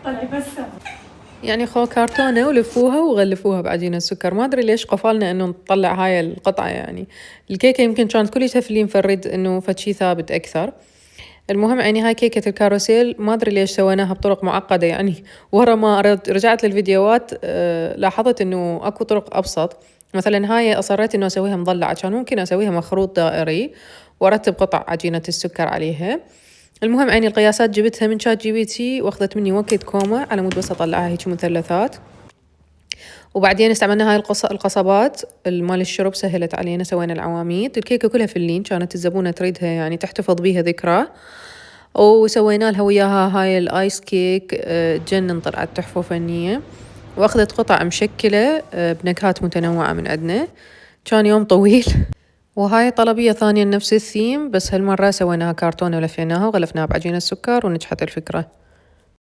طلعي بس. يعني خو كرتونة ولفوها وغلفوها بعجينة السكر. ما أدري ليش قفلنا إنه نطلع هاي القطعة. يعني الكيكة يمكن كانت كلها فلين فرد إنه فشي ثابت أكثر. المهم يعني هاي كيكة الكاروسيل ما أدري ليش سويناها بطرق معقدة. يعني ورا ما رجعت للفيديوهات لاحظت إنه أكو طرق أبسط. مثلا هاي أصريت إنه أسويها مضلعة، كان ممكن أسويها مخروط دائري وأرتب قطع عجينة السكر عليها. المهم يعني القياسات جبتها من شات جي بي تي واخذت مني وقت كومة على مود بس أطلعها هيك مثلثات. وبعدين استعملنا هاي القصبات المال الشرب، سهلت علينا. سوينا العواميد. الكيكة كلها فلين، كانت الزبونة تريدها يعني تحتفظ بيها ذكرى. وسوينا لها وياها هاي الايس كيك، تجنن، طلعت تحفة فنية. واخذت قطع مشكلة بنكهات متنوعة من عندنا. كان يوم طويل. وهاي طلبية ثانية نفس الثيم، بس هالمرة سويناها كرتونة ولفيناها وغلفناها بعجينة السكر ونجحت الفكرة.